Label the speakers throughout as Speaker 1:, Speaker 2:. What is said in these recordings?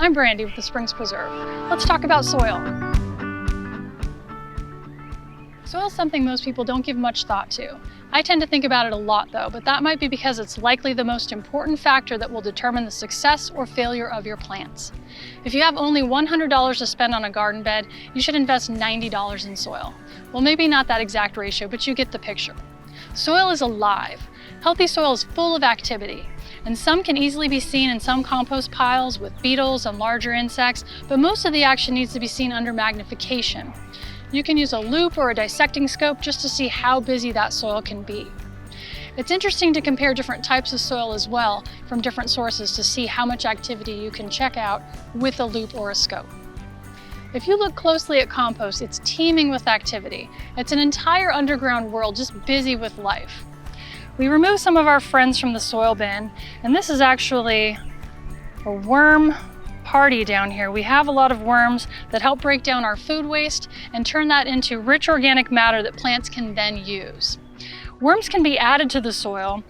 Speaker 1: I'm Brandy with the Springs Preserve. Let's talk about soil. Soil is something most people don't give much thought to. I tend to think about it a lot though, but that might be because it's likely the most important factor that will determine the success or failure of your plants. If you have only $100 to spend on a garden bed, you should invest $90 in soil. Well, maybe not that exact ratio, but you get the picture. Soil is alive. Healthy soil is full of activity, and some can easily be seen in some compost piles with beetles and larger insects, but most of the action needs to be seen under magnification. You can use a loupe or a dissecting scope just to see how busy that soil can be. It's interesting to compare different types of soil as well from different sources to see how much activity you can check out with a loupe or a scope. If you look closely at compost, it's teeming with activity. It's an entire underground world just busy with life. We removed some of our friends from the soil bin, and this is actually a worm party down here. We have a lot of worms that help break down our food waste and turn that into rich organic matter that plants can then use. Worms can be added to the soil,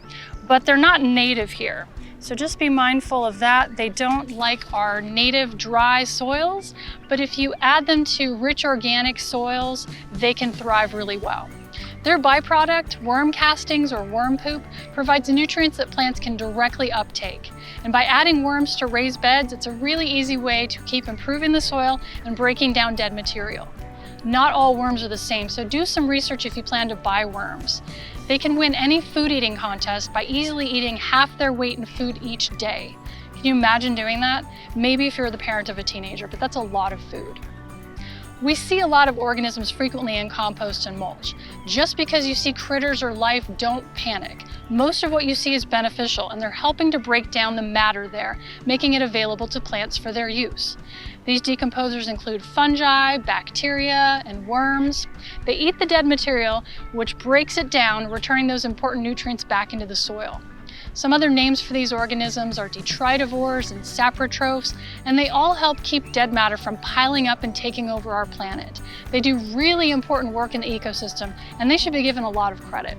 Speaker 1: but they're not native here. So just be mindful of that. They don't like our native dry soils, but if you add them to rich organic soils, they can thrive really well. Their byproduct, worm castings or worm poop, provides nutrients that plants can directly uptake. And by adding worms to raised beds, it's a really easy way to keep improving the soil and breaking down dead material. Not all worms are the same, so do some research if you plan to buy worms. They can win any food eating contest by easily eating half their weight in food each day. Can you imagine doing that? Maybe if you're the parent of a teenager, but that's a lot of food. We see a lot of organisms frequently in compost and mulch. Just because you see critters or life, don't panic. Most of what you see is beneficial, and they're helping to break down the matter there, making it available to plants for their use. These decomposers include fungi, bacteria, and worms. They eat the dead material, which breaks it down, returning those important nutrients back into the soil. Some other names for these organisms are detritivores and saprotrophs, and they all help keep dead matter from piling up and taking over our planet. They do really important work in the ecosystem, and they should be given a lot of credit.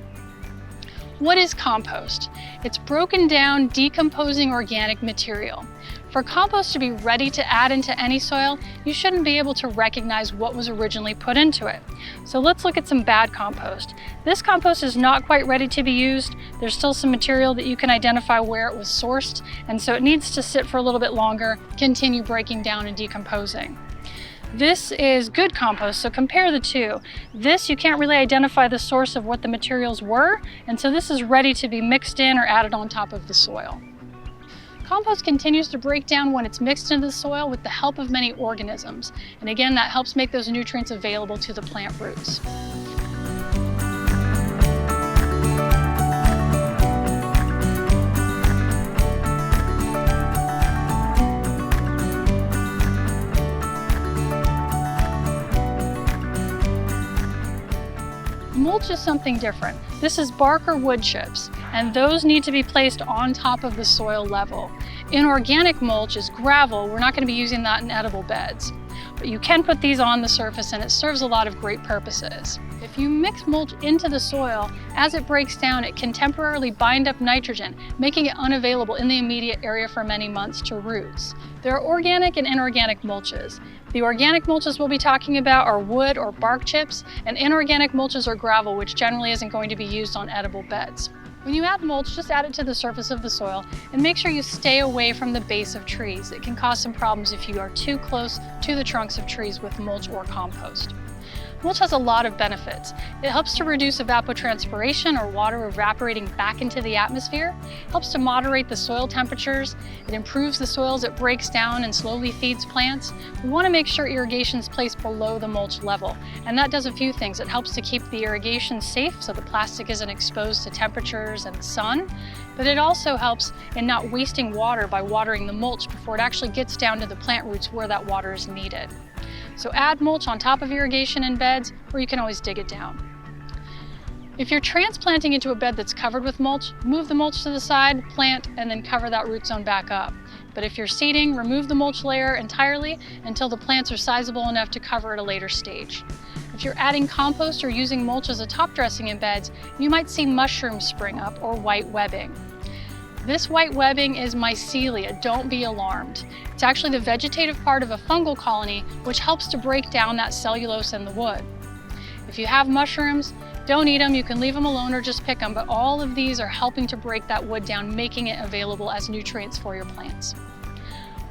Speaker 1: What is compost? It's broken down, decomposing organic material. For compost to be ready to add into any soil, you shouldn't be able to recognize what was originally put into it. So let's look at some bad compost. This compost is not quite ready to be used. There's still some material that you can identify where it was sourced, and so it needs to sit for a little bit longer, continue breaking down and decomposing. This is good compost, so compare the two. This, you can't really identify the source of what the materials were, and so this is ready to be mixed in or added on top of the soil. Compost continues to break down when it's mixed into the soil with the help of many organisms. And again, that helps make those nutrients available to the plant roots. Mulch is something different. This is bark or wood chips, and those need to be placed on top of the soil level. Inorganic mulch is gravel. We're not going to be using that in edible beds. But you can put these on the surface, and it serves a lot of great purposes. If you mix mulch into the soil, as it breaks down, it can temporarily bind up nitrogen, making it unavailable in the immediate area for many months to roots. There are organic and inorganic mulches. The organic mulches we'll be talking about are wood or bark chips, and inorganic mulches are gravel, which generally isn't going to be used on edible beds. When you add mulch, just add it to the surface of the soil and make sure you stay away from the base of trees. It can cause some problems if you are too close to the trunks of trees with mulch or compost. Mulch has a lot of benefits. It helps to reduce evapotranspiration, or water evaporating back into the atmosphere, helps to moderate the soil temperatures, it improves the soil as it breaks down and slowly feeds plants. We want to make sure irrigation is placed below the mulch level, and that does a few things. It helps to keep the irrigation safe so the plastic isn't exposed to temperatures and sun, but it also helps in not wasting water by watering the mulch before it actually gets down to the plant roots where that water is needed. So add mulch on top of irrigation in beds, or you can always dig it down. If you're transplanting into a bed that's covered with mulch, move the mulch to the side, plant, and then cover that root zone back up. But if you're seeding, remove the mulch layer entirely until the plants are sizable enough to cover at a later stage. If you're adding compost or using mulch as a top dressing in beds, you might see mushrooms spring up or white webbing. This white webbing is mycelia, don't be alarmed. It's actually the vegetative part of a fungal colony which helps to break down that cellulose in the wood. If you have mushrooms, don't eat them, you can leave them alone or just pick them, but all of these are helping to break that wood down, making it available as nutrients for your plants.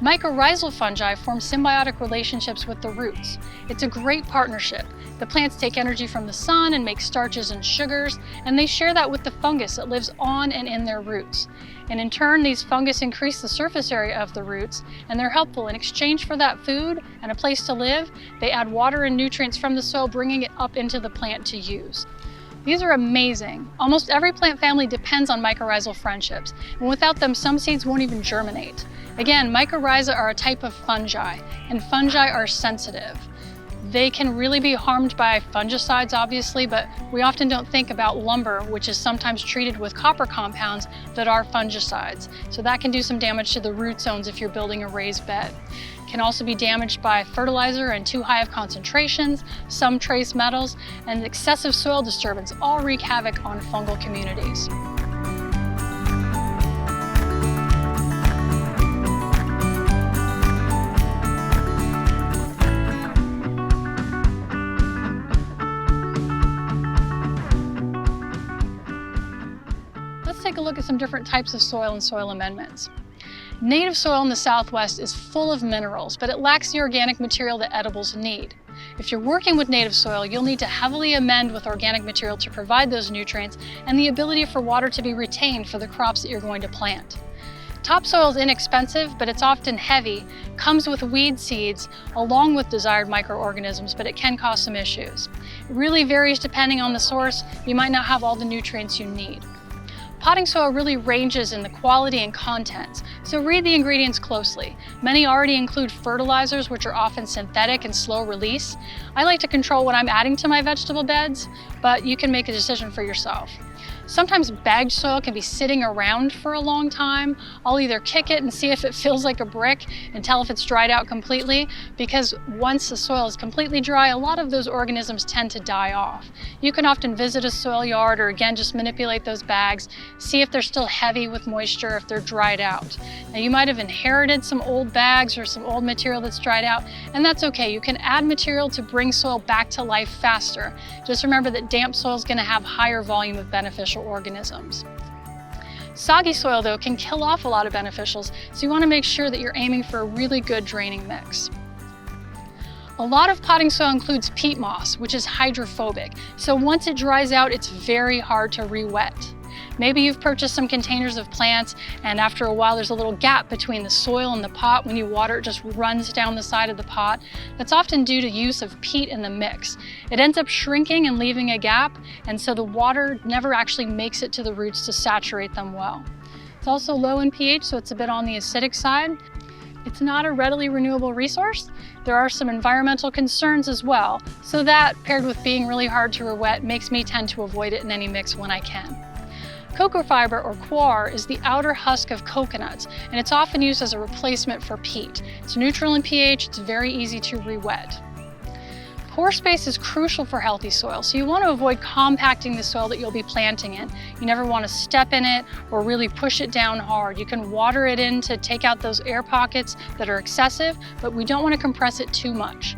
Speaker 1: Mycorrhizal fungi form symbiotic relationships with the roots. It's a great partnership. The plants take energy from the sun and make starches and sugars, and they share that with the fungus that lives on and in their roots. And in turn, these fungus increase the surface area of the roots, and they're helpful. In exchange for that food and a place to live, they add water and nutrients from the soil, bringing it up into the plant to use. These are amazing. Almost every plant family depends on mycorrhizal friendships, and without them, some seeds won't even germinate. Again, mycorrhiza are a type of fungi, and fungi are sensitive. They can really be harmed by fungicides, obviously, but we often don't think about lumber, which is sometimes treated with copper compounds that are fungicides. So that can do some damage to the root zones if you're building a raised bed. It can also be damaged by fertilizer and too high of concentrations, some trace metals, and excessive soil disturbance all wreak havoc on fungal communities. Let's take a look at some different types of soil and soil amendments. Native soil in the Southwest is full of minerals, but it lacks the organic material that edibles need. If you're working with native soil, you'll need to heavily amend with organic material to provide those nutrients and the ability for water to be retained for the crops that you're going to plant. Topsoil is inexpensive, but it's often heavy, comes with weed seeds along with desired microorganisms, but it can cause some issues. It really varies depending on the source. You might not have all the nutrients you need. Potting soil really ranges in the quality and contents, so read the ingredients closely. Many already include fertilizers, which are often synthetic and slow release. I like to control what I'm adding to my vegetable beds, but you can make a decision for yourself. Sometimes bagged soil can be sitting around for a long time. I'll either kick it and see if it feels like a brick and tell if it's dried out completely, because once the soil is completely dry, a lot of those organisms tend to die off. You can often visit a soil yard or again just manipulate those bags, see if they're still heavy with moisture, if they're dried out. Now you might have inherited some old bags or some old material that's dried out, and that's okay. You can add material to bring soil back to life faster. Just remember that damp soil is going to have higher volume of beneficial organisms. Soggy soil, though, can kill off a lot of beneficials, so you want to make sure that you're aiming for a really good draining mix. A lot of potting soil includes peat moss, which is hydrophobic, so once it dries out, it's very hard to re-wet. Maybe you've purchased some containers of plants, and after a while there's a little gap between the soil and the pot. When you water, it just runs down the side of the pot. That's often due to use of peat in the mix. It ends up shrinking and leaving a gap, and so the water never actually makes it to the roots to saturate them well. It's also low in pH, so it's a bit on the acidic side. It's not a readily renewable resource. There are some environmental concerns as well, so that, paired with being really hard to re-wet, makes me tend to avoid it in any mix when I can. Cocoa fiber, or coir, is the outer husk of coconuts, and it's often used as a replacement for peat. It's neutral in pH, it's very easy to re-wet. Pore space is crucial for healthy soil, so you want to avoid compacting the soil that you'll be planting in. You never want to step in it or really push it down hard. You can water it in to take out those air pockets that are excessive, but we don't want to compress it too much.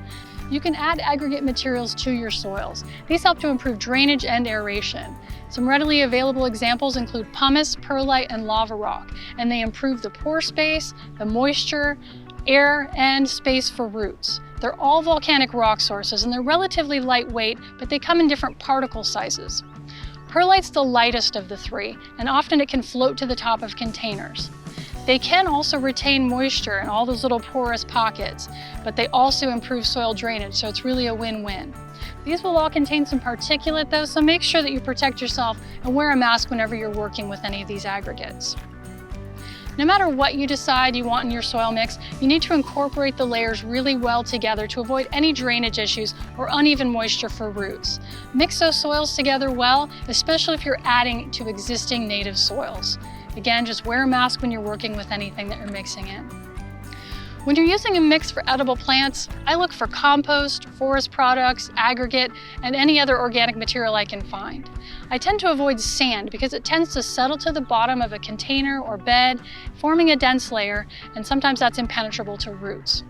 Speaker 1: You can add aggregate materials to your soils. These help to improve drainage and aeration. Some readily available examples include pumice, perlite, and lava rock, and they improve the pore space, the moisture, air, and space for roots. They're all volcanic rock sources, and they're relatively lightweight, but they come in different particle sizes. Perlite's the lightest of the three, and often it can float to the top of containers. They can also retain moisture in all those little porous pockets, but they also improve soil drainage, so it's really a win-win. These will all contain some particulate though, so make sure that you protect yourself and wear a mask whenever you're working with any of these aggregates. No matter what you decide you want in your soil mix, you need to incorporate the layers really well together to avoid any drainage issues or uneven moisture for roots. Mix those soils together well, especially if you're adding to existing native soils. Again, just wear a mask when you're working with anything that you're mixing in. When you're using a mix for edible plants, I look for compost, forest products, aggregate, and any other organic material I can find. I tend to avoid sand because it tends to settle to the bottom of a container or bed, forming a dense layer, and sometimes that's impenetrable to roots.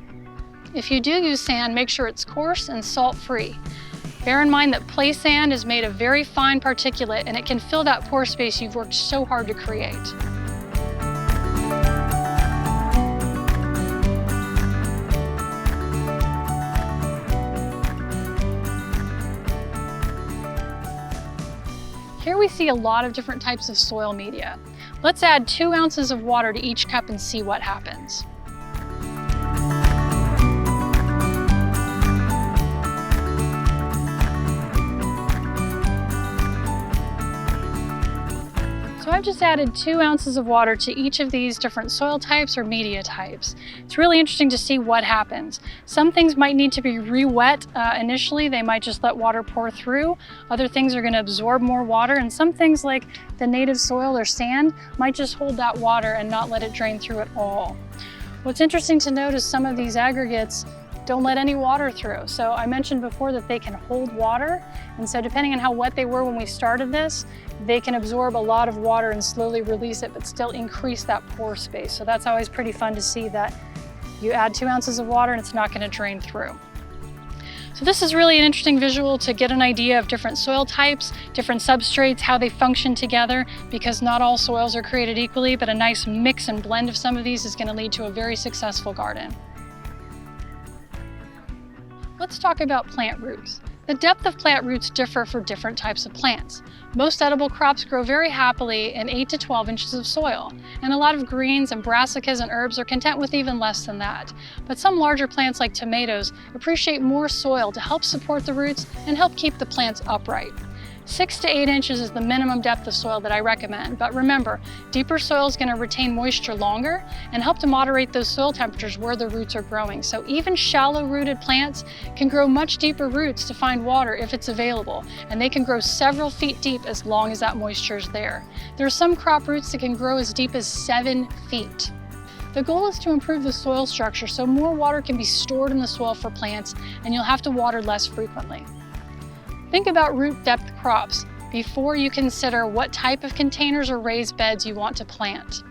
Speaker 1: If you do use sand, make sure it's coarse and salt-free. Bear in mind that play sand is made of very fine particulate and it can fill that pore space you've worked so hard to create. Here we see a lot of different types of soil media. Let's add 2 ounces of water to each cup and see what happens. So I've just added 2 ounces of water to each of these different soil types or media types. It's really interesting to see what happens. Some things might need to be re-wet initially. They might just let water pour through. Other things are going to absorb more water, and some things like the native soil or sand might just hold that water and not let it drain through at all. What's interesting to note is some of these aggregates don't let any water through. So I mentioned before that they can hold water, and so depending on how wet they were when we started this, they can absorb a lot of water and slowly release it, but still increase that pore space. So that's always pretty fun to see that you add 2 ounces of water and it's not going to drain through. So this is really an interesting visual to get an idea of different soil types, different substrates, how they function together, because not all soils are created equally, but a nice mix and blend of some of these is going to lead to a very successful garden. Let's talk about plant roots. The depth of plant roots differ for different types of plants. Most edible crops grow very happily in 8 to 12 inches of soil, and a lot of greens and brassicas and herbs are content with even less than that. But some larger plants like tomatoes appreciate more soil to help support the roots and help keep the plants upright. 6 to 8 inches is the minimum depth of soil that I recommend, but remember, deeper soil is going to retain moisture longer and help to moderate those soil temperatures where the roots are growing. So even shallow-rooted plants can grow much deeper roots to find water if it's available, and they can grow several feet deep as long as that moisture is there. There are some crop roots that can grow as deep as 7 feet. The goal is to improve the soil structure so more water can be stored in the soil for plants, and you'll have to water less frequently. Think about root depth crops before you consider what type of containers or raised beds you want to plant.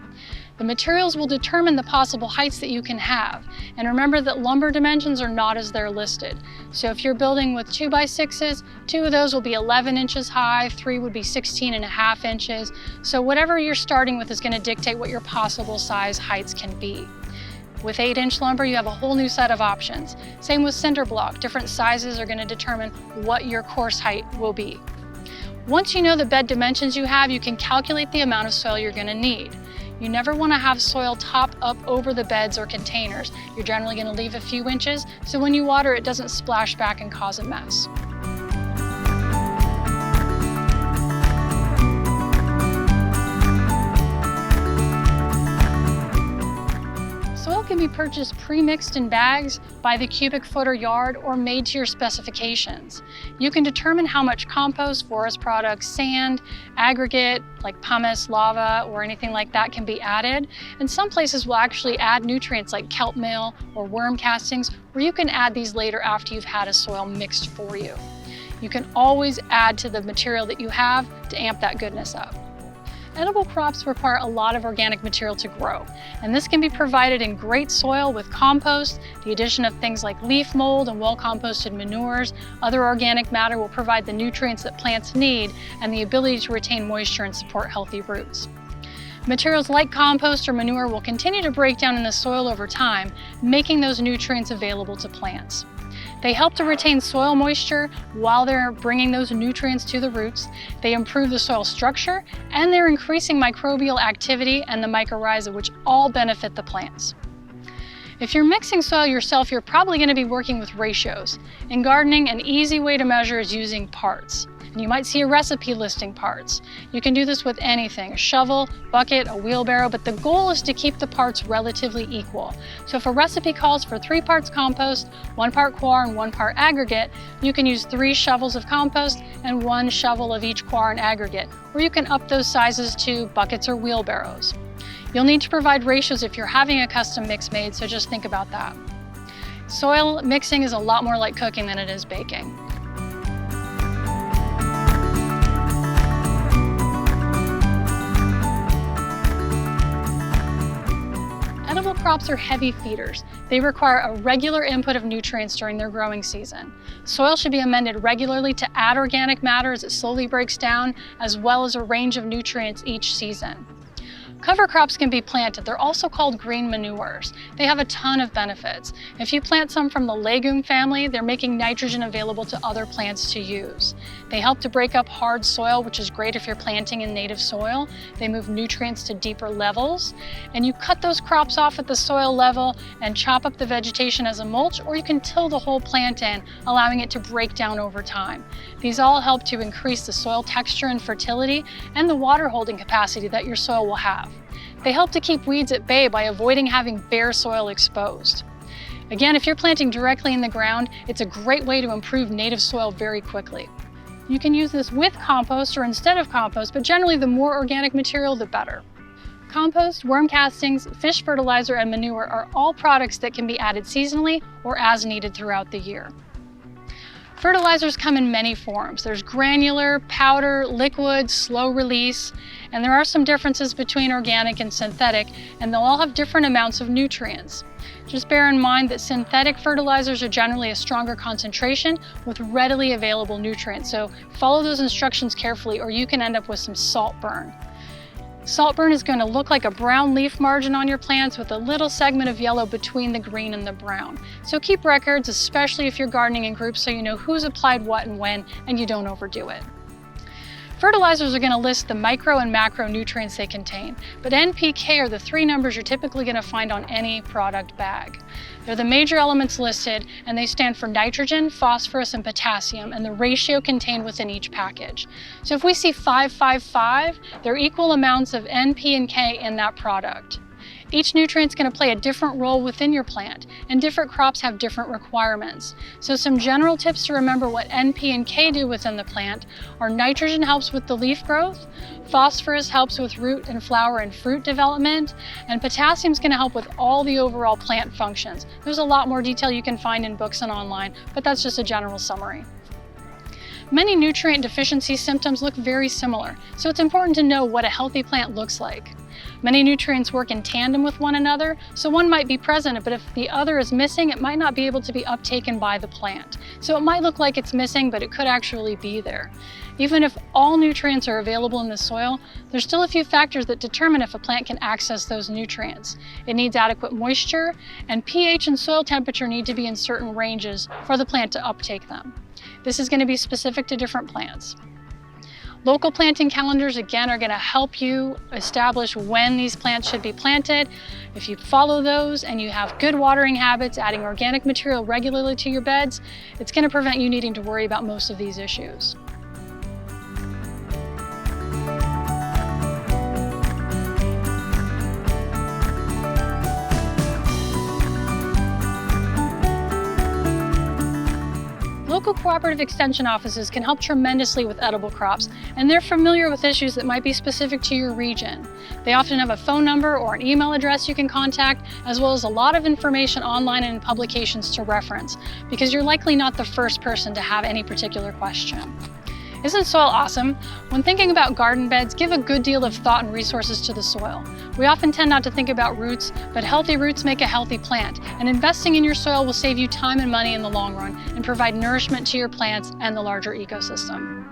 Speaker 1: The materials will determine the possible heights that you can have, and remember that lumber dimensions are not as they're listed. So if you're building with 2x6s, 2 of those will be 11 inches high, 3 would be 16.5 inches. So whatever you're starting with is going to dictate what your possible size heights can be. With 8-inch lumber, you have a whole new set of options. Same with cinder block. Different sizes are going to determine what your course height will be. Once you know the bed dimensions you have, you can calculate the amount of soil you're going to need. You never want to have soil top up over the beds or containers. You're generally going to leave a few inches, so when you water, it doesn't splash back and cause a mess. Soil can be purchased pre-mixed in bags by the cubic foot or yard or made to your specifications. You can determine how much compost, forest products, sand, aggregate like pumice, lava, or anything like that can be added. And some places will actually add nutrients like kelp meal or worm castings, where you can add these later after you've had a soil mixed for you. You can always add to the material that you have to amp that goodness up. Edible crops require a lot of organic material to grow, and this can be provided in great soil with compost. The addition of things like leaf mold and well-composted manures, other organic matter will provide the nutrients that plants need and the ability to retain moisture and support healthy roots. Materials like compost or manure will continue to break down in the soil over time, making those nutrients available to plants. They help to retain soil moisture while they're bringing those nutrients to the roots. They improve the soil structure, and they're increasing microbial activity and the mycorrhizal, which all benefit the plants. If you're mixing soil yourself, you're probably going to be working with ratios. In gardening, an easy way to measure is using parts. And you might see a recipe listing parts. You can do this with anything, a shovel, bucket, a wheelbarrow, but the goal is to keep the parts relatively equal. So if a recipe calls for 3 parts compost, 1 part coir, and 1 part aggregate, you can use 3 shovels of compost and 1 shovel of each coir and aggregate, or you can up those sizes to buckets or wheelbarrows. You'll need to provide ratios if you're having a custom mix made, so just think about that. Soil mixing is a lot more like cooking than it is baking. Edible crops are heavy feeders. They require a regular input of nutrients during their growing season. Soil should be amended regularly to add organic matter as it slowly breaks down, as well as a range of nutrients each season. Cover crops can be planted. They're also called green manures. They have a ton of benefits. If you plant some from the legume family, they're making nitrogen available to other plants to use. They help to break up hard soil, which is great if you're planting in native soil. They move nutrients to deeper levels. And you cut those crops off at the soil level and chop up the vegetation as a mulch, or you can till the whole plant in, allowing it to break down over time. These all help to increase the soil texture and fertility and the water holding capacity that your soil will have. They help to keep weeds at bay by avoiding having bare soil exposed. Again, if you're planting directly in the ground, it's a great way to improve native soil very quickly. You can use this with compost or instead of compost, but generally the more organic material, the better. Compost, worm castings, fish fertilizer, and manure are all products that can be added seasonally or as needed throughout the year. Fertilizers come in many forms. There's granular, powder, liquid, slow release, and there are some differences between organic and synthetic, and they'll all have different amounts of nutrients. Just bear in mind that synthetic fertilizers are generally a stronger concentration with readily available nutrients, so follow those instructions carefully or you can end up with some salt burn. Salt burn is going to look like a brown leaf margin on your plants with a little segment of yellow between the green and the brown. So keep records, especially if you're gardening in groups, so you know who's applied what and when, and you don't overdo it. Fertilizers are going to list the micro and macro nutrients they contain, but N, P, K are the three numbers you're typically going to find on any product bag. They're the major elements listed, and they stand for nitrogen, phosphorus, and potassium, and the ratio contained within each package. So if we see 5-5-5, they're equal amounts of N, P, and K in that product. Each nutrient's going to play a different role within your plant, and different crops have different requirements. So some general tips to remember what N, P, and K do within the plant are nitrogen helps with the leaf growth, phosphorus helps with root and flower and fruit development, and potassium is going to help with all the overall plant functions. There's a lot more detail you can find in books and online, but that's just a general summary. Many nutrient deficiency symptoms look very similar, so it's important to know what a healthy plant looks like. Many nutrients work in tandem with one another, so one might be present, but if the other is missing, it might not be able to be uptaken by the plant. So it might look like it's missing, but it could actually be there. Even if all nutrients are available in the soil, there's still a few factors that determine if a plant can access those nutrients. It needs adequate moisture, and pH and soil temperature need to be in certain ranges for the plant to uptake them. This is going to be specific to different plants. Local planting calendars, again, are going to help you establish when these plants should be planted. If you follow those and you have good watering habits, adding organic material regularly to your beds, it's going to prevent you needing to worry about most of these issues. Local cooperative extension offices can help tremendously with edible crops, and they're familiar with issues that might be specific to your region. They often have a phone number or an email address you can contact, as well as a lot of information online and in publications to reference, because you're likely not the first person to have any particular question. Isn't soil awesome? When thinking about garden beds, give a good deal of thought and resources to the soil. We often tend not to think about roots, but healthy roots make a healthy plant, and investing in your soil will save you time and money in the long run and provide nourishment to your plants and the larger ecosystem.